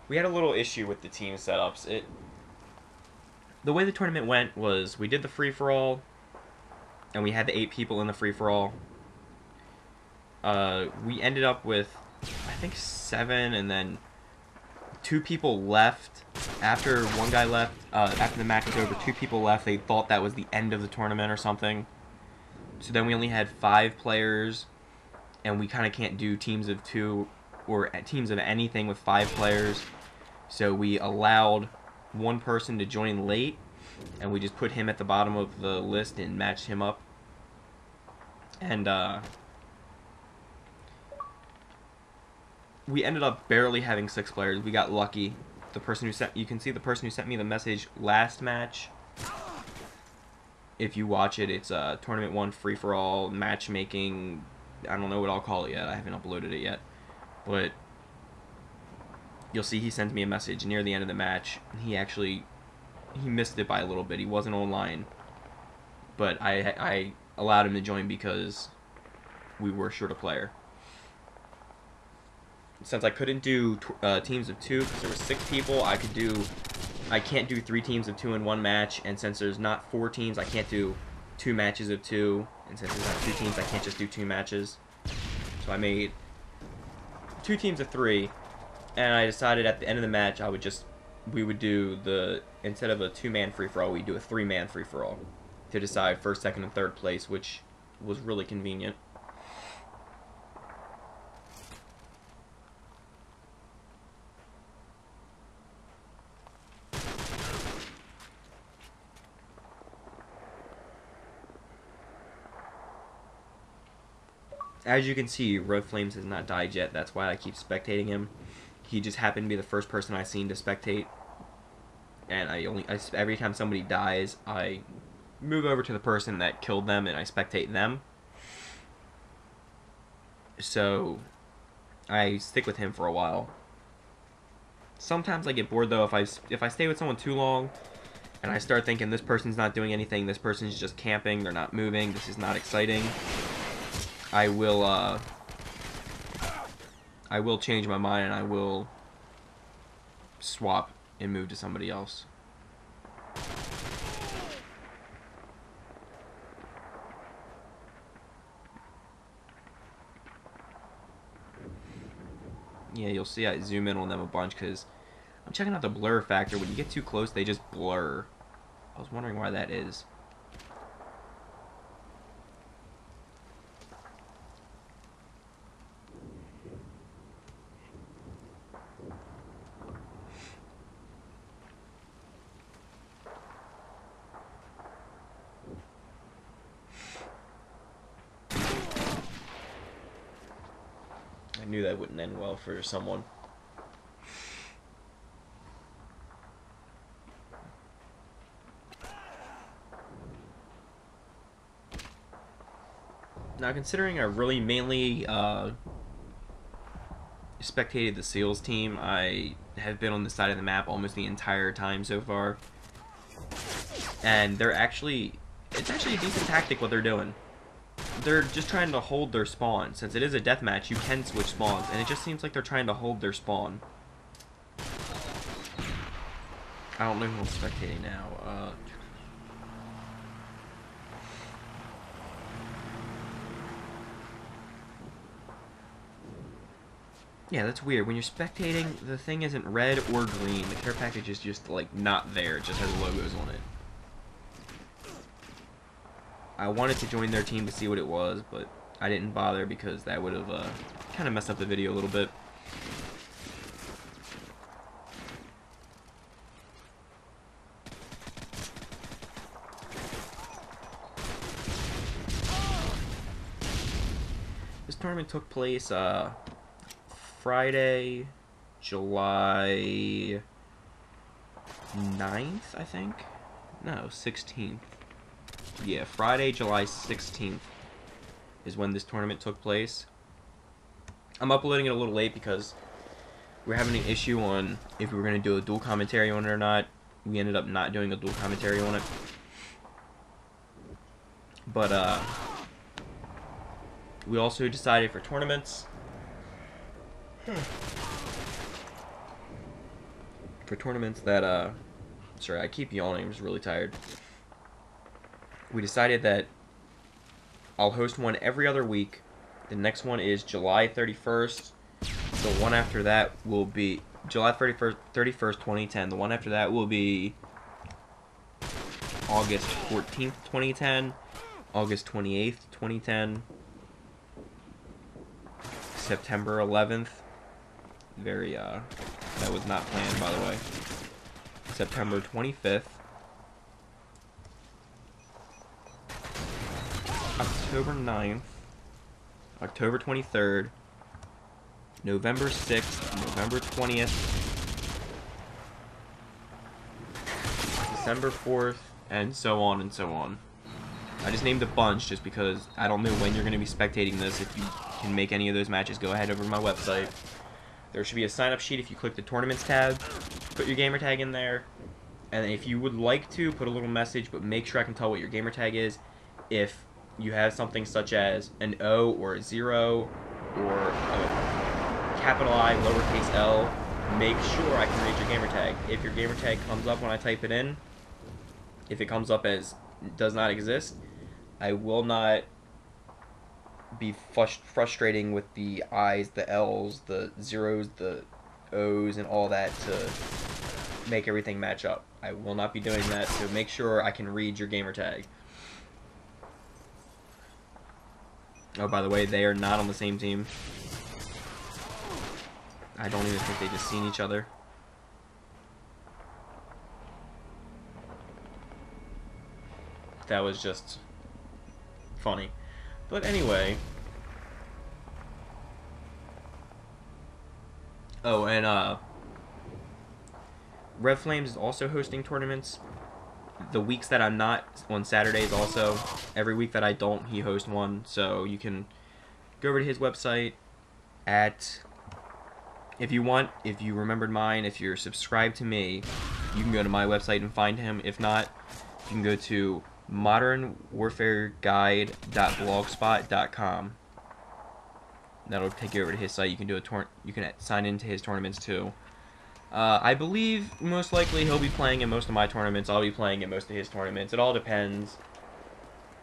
we had a little issue with the team setups. The way the tournament went was we did the free for all, and we had the 8 people in the free for all. We ended up with, I think, 7, and then 2 people left. After one guy left, after the match was over, 2 people left. They thought that was the end of the tournament or something. So then we only had 5 players, and we kind of can't do teams of 2 or teams of anything with 5 players. So we allowed one person to join late, and we just put him at the bottom of the list and matched him up. And we ended up barely having 6 players. We got lucky. The person who you can see the person who sent me the message last match. If you watch it, it's Tournament 1 free-for-all, matchmaking. I don't know what I'll call it yet. I haven't uploaded it yet. But you'll see he sends me a message near the end of the match. He missed it by a little bit. He wasn't online. But I allowed him to join because we were short a player. Since I couldn't do teams of 2 because there were 6 people, I can't do 3 teams of 2 in one match, and since there's not 4 teams, I can't do 2 matches of 2, and since there's not 2 teams, I can't just do 2 matches. So I made 2 teams of 3, and I decided at the end of the match we would do instead of a 2-man free-for-all, we'd do a 3-man free-for-all to decide first, second, and third place, which was really convenient. As you can see, Red Flames has not died yet. That's why I keep spectating him. He just happened to be the first person I've seen to spectate. And every time somebody dies, I move over to the person that killed them and I spectate them. So I stick with him for a while. Sometimes I get bored though if I stay with someone too long and I start thinking this person's not doing anything, this person's just camping, they're not moving, this is not exciting. I will change my mind and I will swap and move to somebody else. Yeah, you'll see I zoom in on them a bunch because I'm checking out the blur factor. When you get too close, they just blur. I was wondering why that is. I knew that wouldn't end well for someone. Now, considering I really mainly spectated the SEALs team, I have been on the side of the map almost the entire time so far. And it's actually a decent tactic what they're doing. They're just trying to hold their spawn. Since it is a deathmatch, you can switch spawns, and it just seems like they're trying to hold their spawn. I don't know who I'm spectating now. Yeah, that's weird. When you're spectating, the thing isn't red or green. The care package is just, like, not there. It just has logos on it. I wanted to join their team to see what it was, but I didn't bother because that would have kind of messed up the video a little bit. This tournament took place Friday, July 9th, I think? No, 16th. Yeah, Friday, July 16th is when this tournament took place. I'm uploading it a little late because we're having an issue on if we were going to do a dual commentary on it or not. We ended up not doing a dual commentary on it. But, we also decided for tournaments. for tournaments that, sorry, I keep yawning, I'm just really tired. We decided that I'll host one every other week. The next one is July 31st. The one after that will be July 31st, 2010. The one after that will be August 14th, 2010. August 28th, 2010. September 11th. That was not planned, by the way. September 25th. October 9th. October 23rd. November 6th. November 20th. December 4th. And so on and so on. I just named a bunch just because I don't know when you're going to be spectating this. If you can make any of those matches, go ahead over to my website. There should be a sign-up sheet if you click the Tournaments tab. Put your gamertag in there. And if you would like to, put a little message, but make sure I can tell what your gamertag is. If you have something such as an O or a 0 or a capital I, lowercase l, make sure I can read your gamertag. If your gamertag comes up when I type it in, if it comes up as does not exist, I will not be frustrating with the I's, the L's, the zeros, the O's, and all that to make everything match up. I will not be doing that, so make sure I can read your gamertag. Oh, by the way, they are not on the same team. I don't even think they just seen each other. That was just funny. But anyway. Oh, and Red Flames is also hosting tournaments. The weeks that I'm not, on Saturdays also. Every week that I don't, he hosts one. So you can go over to his website at, if you want, if you remembered mine, if you're subscribed to me, you can go to my website and find him. If not, you can go to modernwarfareguide.blogspot.com. That'll take you over to his site. You can do you can sign into his tournaments too. I believe most likely he'll be playing in most of my tournaments. I'll be playing in most of his tournaments. It all depends.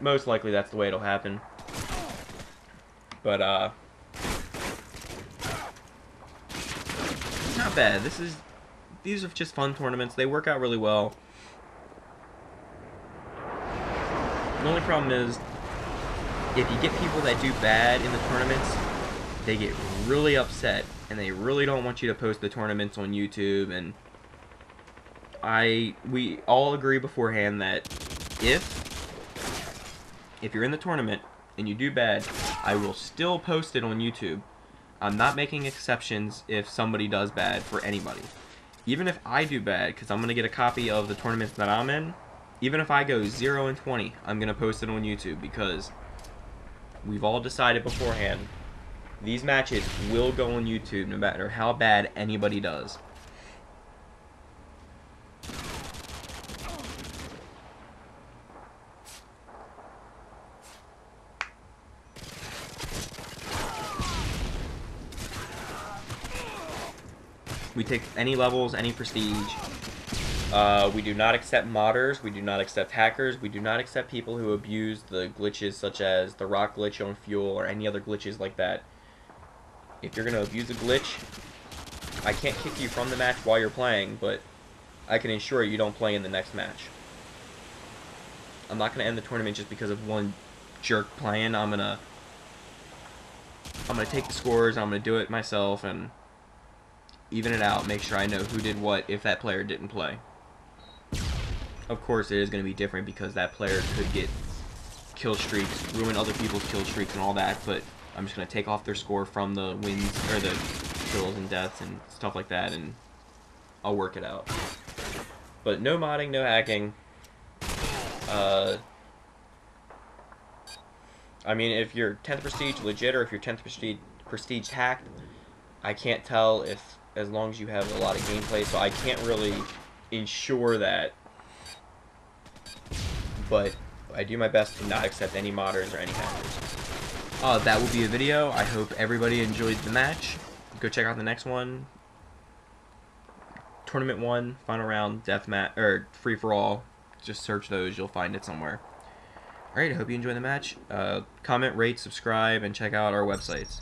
Most likely that's the way it'll happen. But it's not bad. These are just fun tournaments. They work out really well. The only problem is, if you get people that do bad in the tournaments, they get really upset, and they really don't want you to post the tournaments on YouTube, and we all agree beforehand that if you're in the tournament and you do bad, I will still post it on YouTube. I'm not making exceptions if somebody does bad for anybody. Even if I do bad, because I'm going to get a copy of the tournaments that I'm in, even if I go 0-20, I'm going to post it on YouTube, because we've all decided beforehand these matches will go on YouTube no matter how bad anybody does. We take any levels, any prestige. We do not accept modders, we do not accept hackers, we do not accept people who abuse the glitches such as the rock glitch on fuel or any other glitches like that. If you're going to abuse a glitch, I can't kick you from the match while you're playing, but I can ensure you don't play in the next match. I'm not going to end the tournament just because of one jerk playing. I'm gonna take the scores, I'm going to do it myself, and even it out, make sure I know who did what if that player didn't play. Of course, it is going to be different because that player could get kill streaks, ruin other people's kill streaks and all that, but I'm just going to take off their score from the wins, or the kills and deaths and stuff like that, and I'll work it out. But no modding, no hacking. I mean, if you're 10th Prestige legit, or if you're 10th Prestige hacked, I can't tell if, as long as you have a lot of gameplay, so I can't really ensure that. But I do my best to not accept any modders or any hackers. That will be a video. I hope everybody enjoyed the match. Go check out the next one. Tournament 1, Final Round, Deathmatch, or Free For All. Just search those, you'll find it somewhere. Alright, I hope you enjoy the match. Comment, rate, subscribe, and check out our websites.